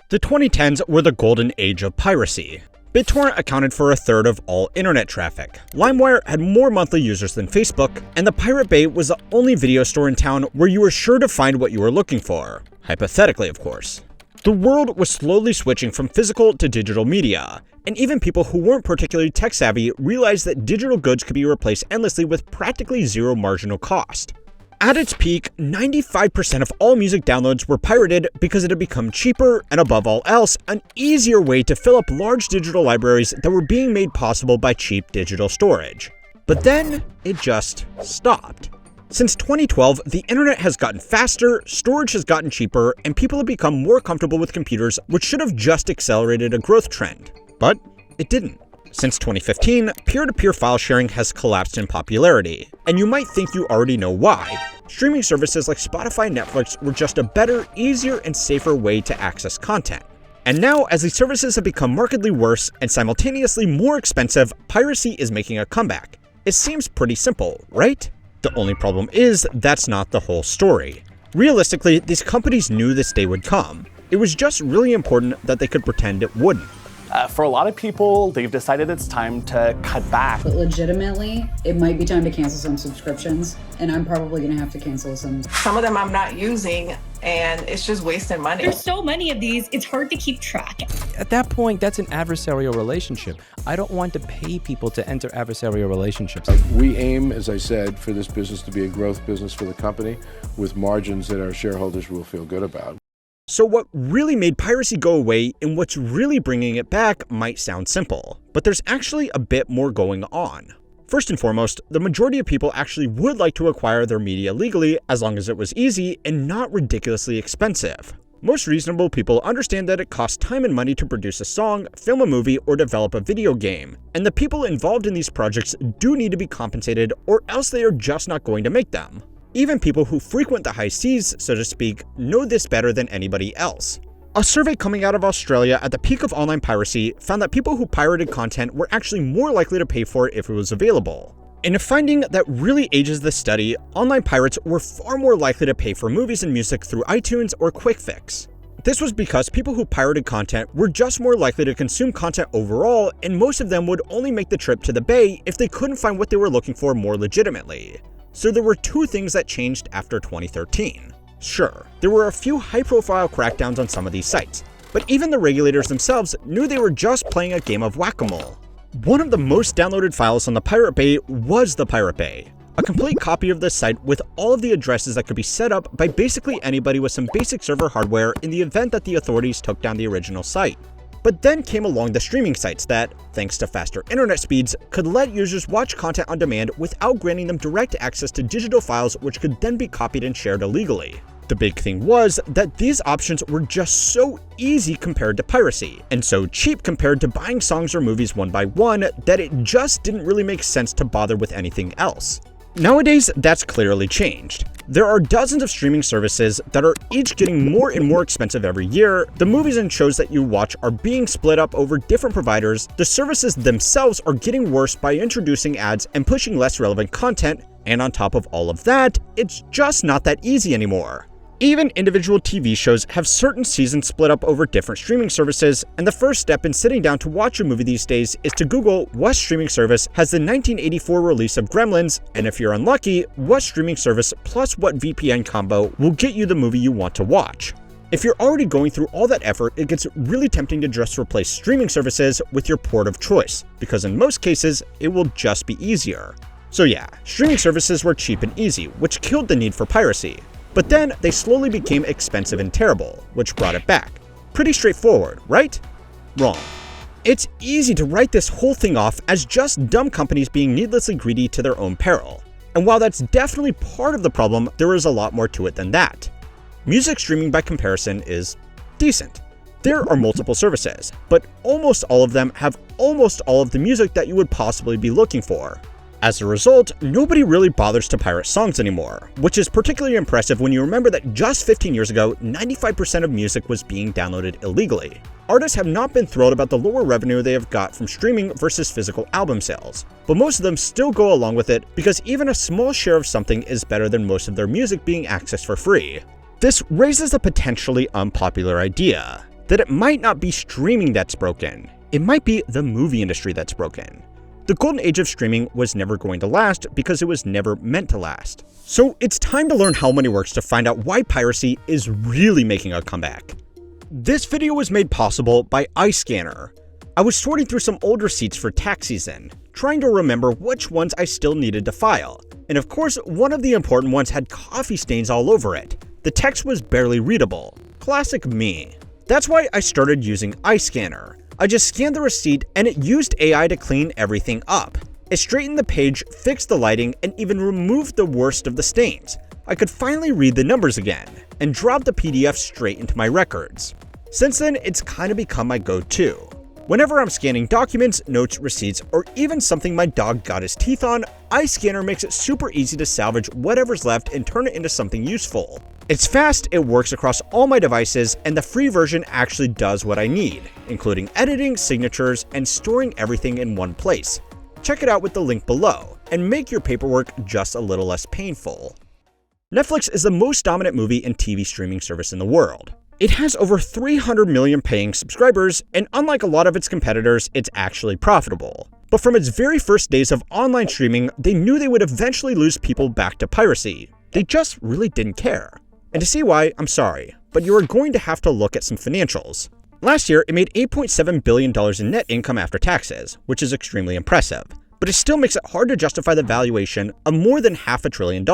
The 2010s were the golden age of piracy. BitTorrent accounted for a third of all internet traffic. LimeWire had more monthly users than Facebook, and the Pirate Bay was the only video store in town where you were sure to find what you were looking for. Hypothetically, of course. The world was slowly switching from physical to digital media, and even people who weren't particularly tech-savvy realized that digital goods could be replaced endlessly with practically zero marginal cost. At its peak, 95% of all music downloads were pirated because it had become cheaper and, above all else, an easier way to fill up large digital libraries that were being made possible by cheap digital storage. But then, it just stopped. Since 2012, the internet has gotten faster, storage has gotten cheaper, and people have become more comfortable with computers, which should have just accelerated a growth trend. But it didn't. Since 2015, peer-to-peer file sharing has collapsed in popularity, and you might think you already know why. Streaming services like Spotify and Netflix were just a better, easier, and safer way to access content. And now, as these services have become markedly worse and simultaneously more expensive, piracy is making a comeback. It seems pretty simple, right? The only problem is that's not the whole story. Realistically, these companies knew this day would come. It was just really important that they could pretend it wouldn't. For a lot of people, they've decided it's time to cut back. But legitimately, it might be time to cancel some subscriptions, and I'm probably gonna have to cancel some. Some of them I'm not using, and it's just wasting money. There's so many of these, it's hard to keep track. At that point, that's an adversarial relationship. I don't want to pay people to enter adversarial relationships. We aim, as I said, for this business to be a growth business for the company with margins that our shareholders will feel good about. So what really made piracy go away and what's really bringing it back might sound simple, but there's actually a bit more going on. First and foremost, the majority of people actually would like to acquire their media legally as long as it was easy and not ridiculously expensive. Most reasonable people understand that it costs time and money to produce a song, film a movie, or develop a video game, and the people involved in these projects do need to be compensated or else they are just not going to make them. Even people who frequent the high seas, so to speak, know this better than anybody else. A survey coming out of Australia at the peak of online piracy found that people who pirated content were actually more likely to pay for it if it was available. In a finding that really ages the study, online pirates were far more likely to pay for movies and music through iTunes or QuickFix. This was because people who pirated content were just more likely to consume content overall, and most of them would only make the trip to the Bay if they couldn't find what they were looking for more legitimately. So there were two things that changed after 2013. Sure, there were a few high-profile crackdowns on some of these sites, but even the regulators themselves knew they were just playing a game of whack-a-mole. One of the most downloaded files on the Pirate Bay was the Pirate Bay, a complete copy of the site with all of the addresses that could be set up by basically anybody with some basic server hardware in the event that the authorities took down the original site. But then came along the streaming sites that, thanks to faster internet speeds, could let users watch content on demand without granting them direct access to digital files which could then be copied and shared illegally. The big thing was that these options were just so easy compared to piracy, and so cheap compared to buying songs or movies one by one that it just didn't really make sense to bother with anything else. Nowadays, that's clearly changed. There are dozens of streaming services that are each getting more and more expensive every year. The movies and shows that you watch are being split up over different providers. The services themselves are getting worse by introducing ads and pushing less relevant content. And on top of all of that, it's just not that easy anymore. Even individual TV shows have certain seasons split up over different streaming services, and the first step in sitting down to watch a movie these days is to Google what streaming service has the 1984 release of Gremlins, and if you're unlucky, what streaming service plus what VPN combo will get you the movie you want to watch. If you're already going through all that effort, it gets really tempting to just replace streaming services with your port of choice, because in most cases, it will just be easier. So yeah, streaming services were cheap and easy, which killed the need for piracy. But then they slowly became expensive and terrible, which brought it back. Pretty straightforward, right? Wrong. It's easy to write this whole thing off as just dumb companies being needlessly greedy to their own peril. And while that's definitely part of the problem, there is a lot more to it than that. Music streaming by comparison is decent. There are multiple services, but almost all of them have almost all of the music that you would possibly be looking for. As a result, nobody really bothers to pirate songs anymore, which is particularly impressive when you remember that just 15 years ago, 95% of music was being downloaded illegally. Artists have not been thrilled about the lower revenue they have got from streaming versus physical album sales, but most of them still go along with it because even a small share of something is better than most of their music being accessed for free. This raises a potentially unpopular idea. that it might not be streaming that's broken. It might be the movie industry that's broken. The golden age of streaming was never going to last because it was never meant to last. So it's time to learn how money works to find out why piracy is really making a comeback. This video was made possible by iScanner. I was sorting through some old receipts for tax season, trying to remember which ones I still needed to file. And of course, one of the important ones had coffee stains all over it. The text was barely readable. Classic me. That's why I started using iScanner. I just scanned the receipt and it used AI to clean everything up. It straightened the page, fixed the lighting, and even removed the worst of the stains. I could finally read the numbers again, and drop the PDF straight into my records. Since then, it's kind of become my go-to. Whenever I'm scanning documents, notes, receipts, or even something my dog got his teeth on, iScanner makes it super easy to salvage whatever's left and turn it into something useful. It's fast, it works across all my devices, and the free version actually does what I need, including editing, signatures, and storing everything in one place. Check it out with the link below, and make your paperwork just a little less painful. Netflix is the most dominant movie and TV streaming service in the world. It has over 300 million paying subscribers, and unlike a lot of its competitors, it's actually profitable. But from its very first days of online streaming, they knew they would eventually lose people back to piracy. They just really didn't care. And to see why, I'm sorry, but you are going to have to look at some financials. Last year, it made $8.7 billion in net income after taxes, which is extremely impressive, but it still makes it hard to justify the valuation of more than $500 billion.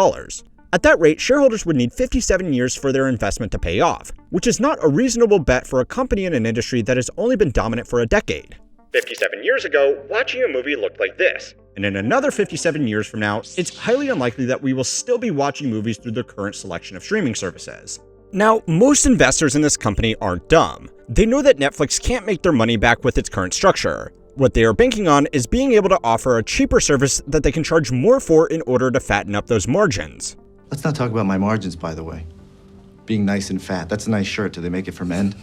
At that rate, shareholders would need 57 years for their investment to pay off, which is not a reasonable bet for a company in an industry that has only been dominant for a decade. 57 years ago, watching a movie looked like this. And in another 57 years from now, it's highly unlikely that we will still be watching movies through the current selection of streaming services. Now, most investors in this company aren't dumb. They know that Netflix can't make their money back with its current structure. What they are banking on is being able to offer a cheaper service that they can charge more for in order to fatten up those margins. Let's not talk about my margins, by the way. Being nice and fat, that's a nice shirt. Do they make it from end?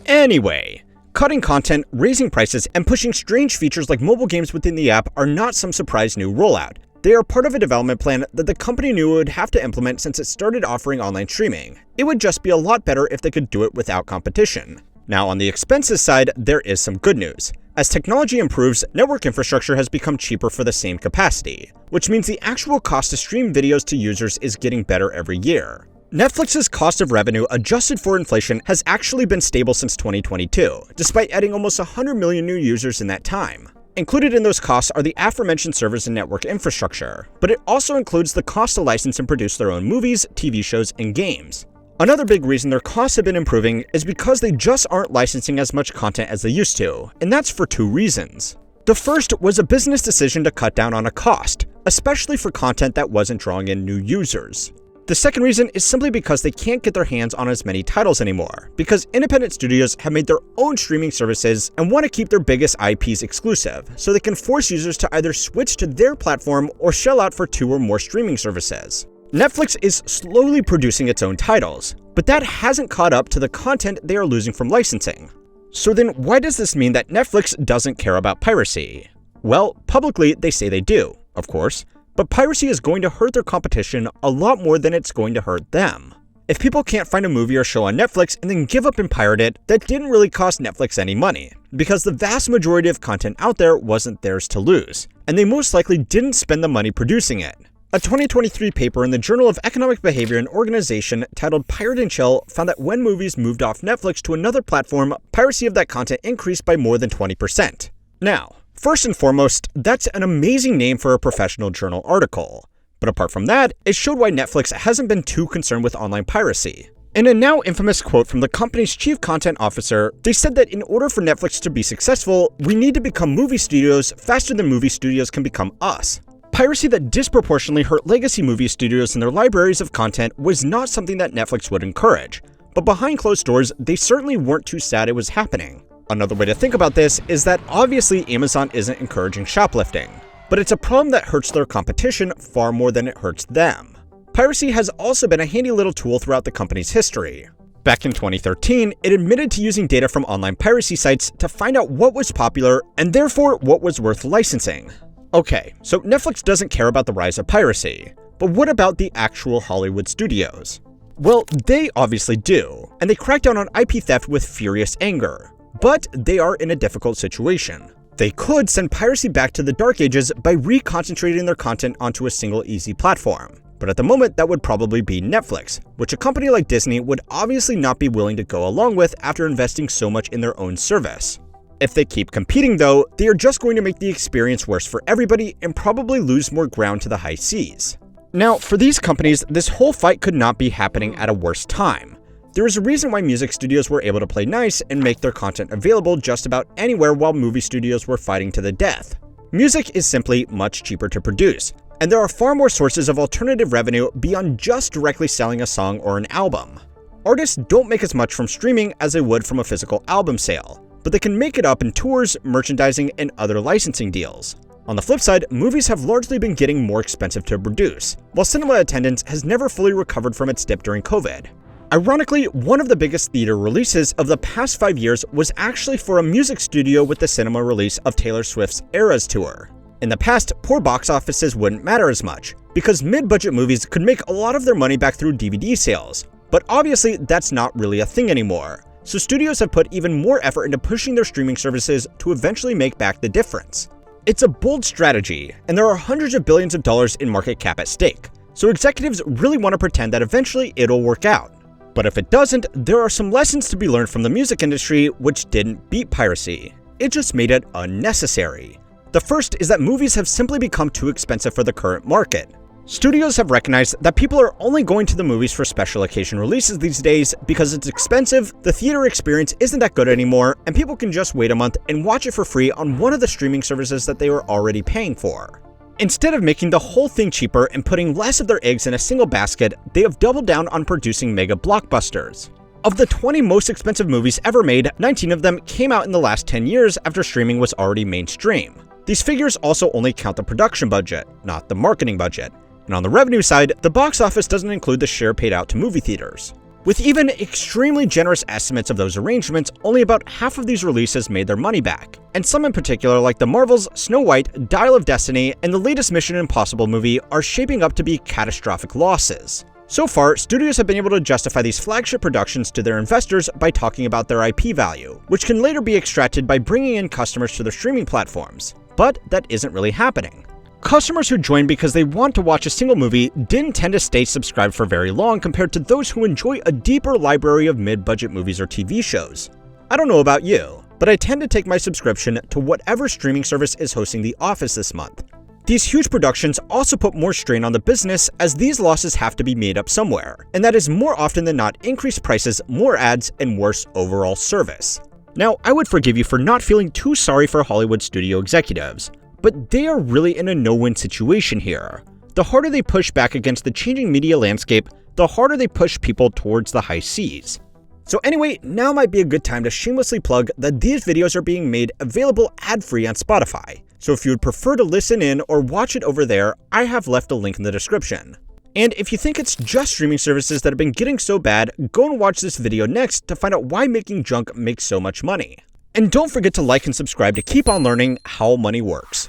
Anyway, cutting content, raising prices, and pushing strange features like mobile games within the app are not some surprise new rollout. They are part of a development plan that the company knew it would have to implement since it started offering online streaming. It would just be a lot better if they could do it without competition. Now, on the expenses side, there is some good news. As technology improves, network infrastructure has become cheaper for the same capacity, which means the actual cost to stream videos to users is getting better every year. Netflix's cost of revenue adjusted for inflation has actually been stable since 2022, despite adding almost 100 million new users in that time. Included in those costs are the aforementioned servers and network infrastructure, but it also includes the cost to license and produce their own movies, TV shows, and games. Another big reason their costs have been improving is because they just aren't licensing as much content as they used to, and that's for two reasons. The first was a business decision to cut down on a cost, especially for content that wasn't drawing in new users. The second reason is simply because they can't get their hands on as many titles anymore, because independent studios have made their own streaming services and want to keep their biggest IPs exclusive, so they can force users to either switch to their platform or shell out for 2 or more streaming services. Netflix is slowly producing its own titles, but that hasn't caught up to the content they are losing from licensing. So then why does this mean that Netflix doesn't care about piracy? Well, publicly they say they do, of course, but piracy is going to hurt their competition a lot more than it's going to hurt them. If people can't find a movie or show on Netflix and then give up and pirate it, that didn't really cost Netflix any money, because the vast majority of content out there wasn't theirs to lose, and they most likely didn't spend the money producing it. A 2023 paper in the Journal of Economic Behavior and Organization titled Pirate and Chill found that when movies moved off Netflix to another platform, piracy of that content increased by more than 20%. Now, first and foremost, that's an amazing name for a professional journal article. But apart from that, it showed why Netflix hasn't been too concerned with online piracy. In a now infamous quote from the company's chief content officer, they said that in order for Netflix to be successful, we need to become movie studios faster than movie studios can become us. Piracy that disproportionately hurt legacy movie studios and their libraries of content was not something that Netflix would encourage, but behind closed doors, they certainly weren't too sad it was happening. Another way to think about this is that obviously Amazon isn't encouraging shoplifting, but it's a problem that hurts their competition far more than it hurts them. Piracy has also been a handy little tool throughout the company's history. Back in 2013, it admitted to using data from online piracy sites to find out what was popular and therefore what was worth licensing. Okay, so Netflix doesn't care about the rise of piracy, but what about the actual Hollywood studios? Well, they obviously do, and they crack down on IP theft with furious anger. But they are in a difficult situation. They could send piracy back to the dark ages by reconcentrating their content onto a single easy platform. But at the moment, that would probably be Netflix, which a company like Disney would obviously not be willing to go along with after investing so much in their own service. If they keep competing though, they are just going to make the experience worse for everybody and probably lose more ground to the high seas. Now, for these companies, this whole fight could not be happening at a worse time. There is a reason why music studios were able to play nice and make their content available just about anywhere while movie studios were fighting to the death. Music is simply much cheaper to produce, and there are far more sources of alternative revenue beyond just directly selling a song or an album. Artists don't make as much from streaming as they would from a physical album sale, but they can make it up in tours, merchandising, and other licensing deals. On the flip side, movies have largely been getting more expensive to produce, while cinema attendance has never fully recovered from its dip during COVID. Ironically, one of the biggest theater releases of the past 5 years was actually for a music studio with the cinema release of Taylor Swift's Eras Tour. In the past, poor box offices wouldn't matter as much, because mid-budget movies could make a lot of their money back through DVD sales. But obviously, that's not really a thing anymore, so studios have put even more effort into pushing their streaming services to eventually make back the difference. It's a bold strategy, and there are hundreds of billions of dollars in market cap at stake, so executives really want to pretend that eventually it'll work out. But if it doesn't, there are some lessons to be learned from the music industry which didn't beat piracy. It just made it unnecessary. The first is that movies have simply become too expensive for the current market. Studios have recognized that people are only going to the movies for special occasion releases these days because it's expensive, the theater experience isn't that good anymore, and people can just wait a month and watch it for free on one of the streaming services that they were already paying for. Instead of making the whole thing cheaper and putting less of their eggs in a single basket, they have doubled down on producing mega blockbusters. Of the 20 most expensive movies ever made, 19 of them came out in the last 10 years after streaming was already mainstream. These figures also only count the production budget, not the marketing budget. And on the revenue side, the box office doesn't include the share paid out to movie theaters. With even extremely generous estimates of those arrangements, only about half of these releases made their money back. And some in particular, like the Marvel's Snow White, Dial of Destiny, and the latest Mission Impossible movie, are shaping up to be catastrophic losses. So far, studios have been able to justify these flagship productions to their investors by talking about their IP value, which can later be extracted by bringing in customers to their streaming platforms. But that isn't really happening. Customers who join because they want to watch a single movie didn't tend to stay subscribed for very long compared to those who enjoy a deeper library of mid-budget movies or TV shows. I don't know about you, but I tend to take my subscription to whatever streaming service is hosting The Office this month. These huge productions also put more strain on the business as these losses have to be made up somewhere, and that is more often than not increased prices, more ads, and worse overall service. Now, I would forgive you for not feeling too sorry for Hollywood studio executives, but they are really in a no-win situation here. The harder they push back against the changing media landscape, the harder they push people towards the high seas. So anyway, now might be a good time to shamelessly plug that these videos are being made available ad-free on Spotify. So if you would prefer to listen in or watch it over there, I have left a link in the description. And if you think it's just streaming services that have been getting so bad, go and watch this video next to find out why making junk makes so much money. And don't forget to like and subscribe to keep on learning how money works.